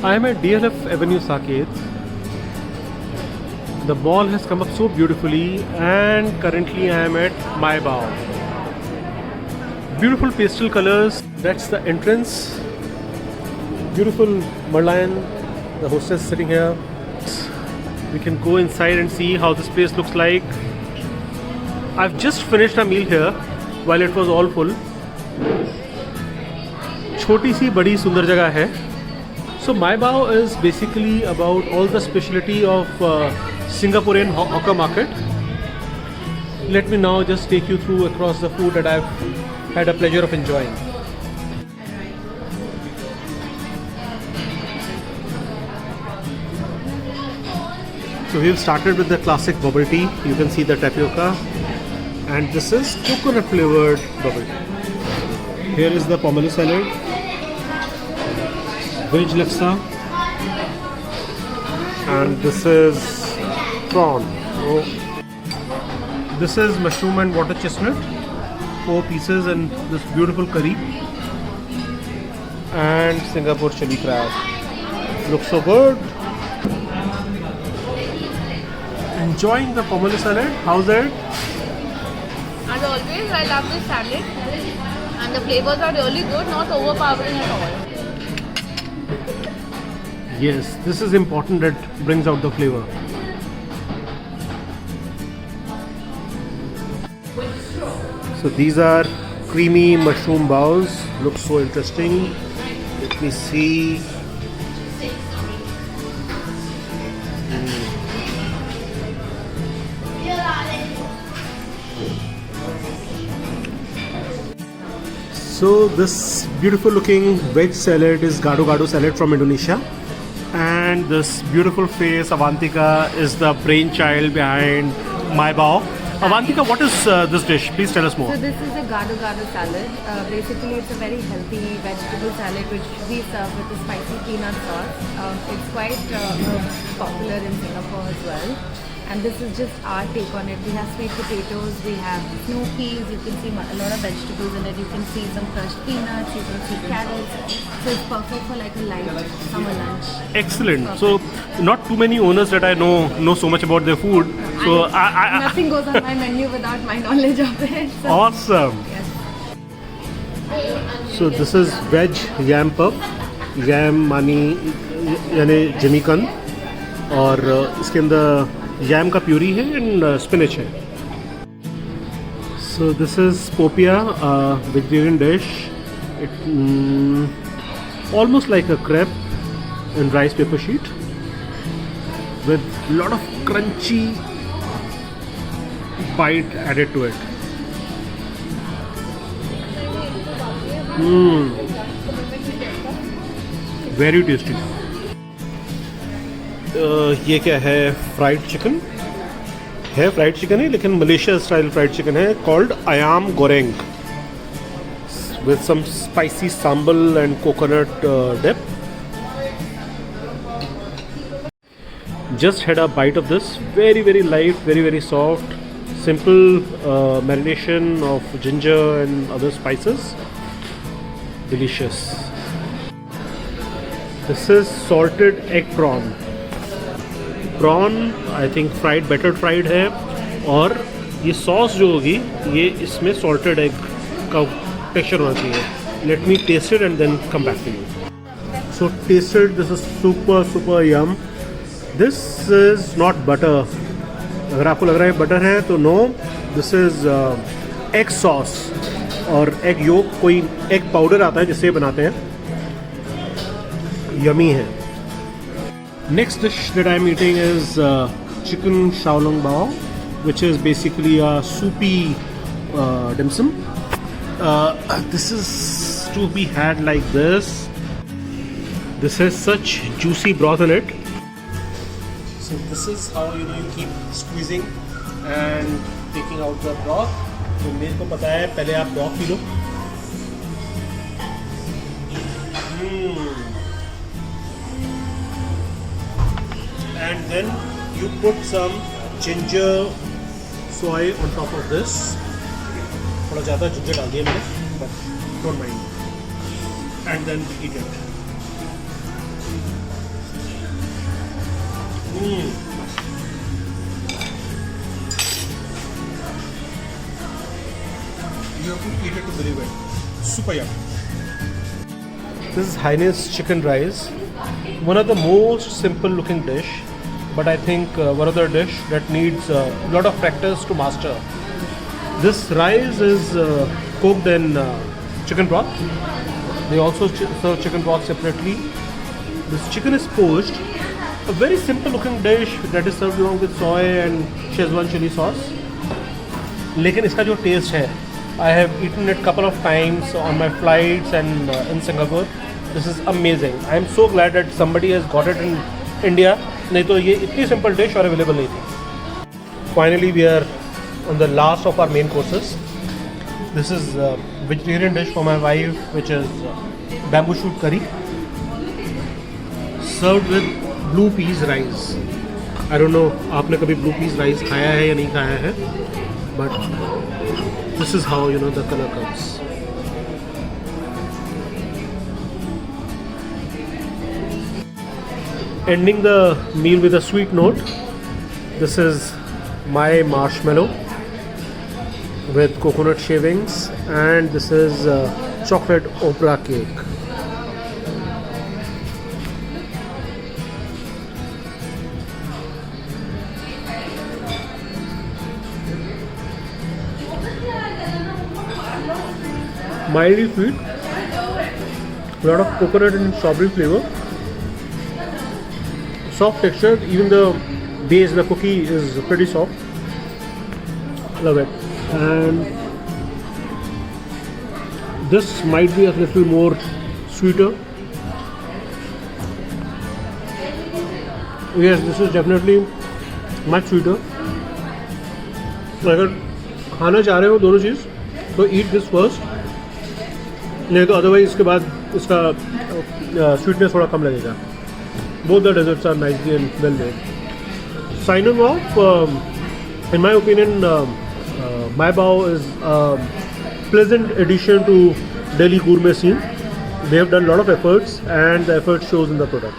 I am at DLF Avenue Saket. The mall has come up so beautifully, and currently I am at My Bao. Beautiful pastel colors. That's the entrance. Beautiful Merlion. The hostess sitting here. We can go inside and see how this place looks like. I've just finished a meal here while it was all full. छोटी सी बड़ी सुंदर जगह है. So My Bao is basically about all the specialty of Singaporean hawker market. Let me now just take you through across the food that I've had a pleasure of enjoying. So we've started with the classic bubble tea. You can see the tapioca, and this is coconut flavored bubble tea. Here is the pomelo salad, veg laksa, and this is prawn. Oh. This is mushroom and water chestnut, 4 pieces, and this beautiful curry, and Singapore chili crab. Looks so good. Enjoying the pomelo salad. How's it? As always, I love this salad, and the flavors are really good, not overpowering at all. Yes, this is important. That brings out the flavor. So these are creamy mushroom baos. Looks so interesting. Let me see. So this beautiful looking veg salad is gado gado salad from Indonesia, and this beautiful face Avantika is the brainchild behind My Bao. Avantika, what is this dish? Please tell us more. So this is a gado gado salad. Basically, it's a very healthy vegetable salad which we serve with a spicy peanut sauce. It's quite popular in Singapore as well. And this is just our take on it. We have sweet potatoes, we have snow peas, you can see a lot of vegetables in it. You can see some crushed peanuts, you can see carrots. So it's perfect for like a light summer lunch. Excellent. So not too many owners that I know so much about their food. So nothing goes on my menu without my knowledge of it. So. Awesome. Yes. So this is veg yam puff. Yam मानी यानी जमीकन, और इसके अंदर yam का puree है and spinach है. So this is popia, vegetarian dish. It almost like a crepe in rice paper sheet with lot of crunchy bite added to it. Very tasty. ये क्या है? फ्राइड चिकन है. Fried chicken है लेकिन Malaysia style fried chicken है, called ayam goreng with some spicy sambal and coconut dip. Just had a bite of this. Very light, very soft. Simple marination of ginger and other spices. Delicious. This is salted egg prawn. Prawn I think fried, batter fried है, और ये sauce जो होगी ये इसमें salted egg का texture होना चाहिए. Let me taste it and then come back to you. So tasted. This is super yum. This is not butter. अगर आपको लग रहा है बटर है तो no, this is egg sauce और एग योक. कोई एग पाउडर आता है जिससे बनाते हैं. यमी है. Next dish that I'm eating is chicken Shaolong Bao, which is basically a soupy dim sum. This is to be had like this. This has such juicy broth in it. So this is how you keep squeezing and taking out the broth. तो मेरे को पता है, पहले आप broth P low. And then you put some ginger soy on top of this. थोड़ा ज़्यादा ginger डाल दिया मैंने, but don't mind. And then eat it. You have to eat it to believe it. Super yum. This is Highness chicken rice. One of the most simple looking dish, but I think one of the dish that needs a lot of practice to master. This rice is cooked in chicken broth. They also serve chicken broth separately. This chicken is poached. A very simple looking dish that is served along with soy and Szechuan chili sauce. लेकिन इसका जो taste है, I have eaten it couple of times on my flights and in Singapore. This is amazing. I am so glad that somebody has got it in India. नहीं तो ये इतनी simple dish और available नहीं थी. Finally, we are on the last of our main courses. This is a vegetarian dish for my wife, which is bamboo shoot curry, served with blue peas rice. I don't know आपने कभी blue peas rice खाया है या नहीं खाया है, but this is how the color comes. Ending the meal with a sweet note. This is my marshmallow with coconut shavings, and this is chocolate opera cake. Mildly sweet, a lot of coconut and strawberry flavor, soft texture. Even the base, the cookie is pretty soft. Love it. And this might be a little more sweeter. Yes, this is definitely much sweeter. अगर खाना चाह रहे हो दोनों चीज़ तो eat this first. नहीं तो otherwise इसके बाद इसका स्वीटनेस थोड़ा कम लगेगा. Both the desserts are nicely and well made. Signing off, in my opinion, My Bao is a pleasant addition to Delhi gourmet scene. They have done a lot of efforts, and the effort shows in the product.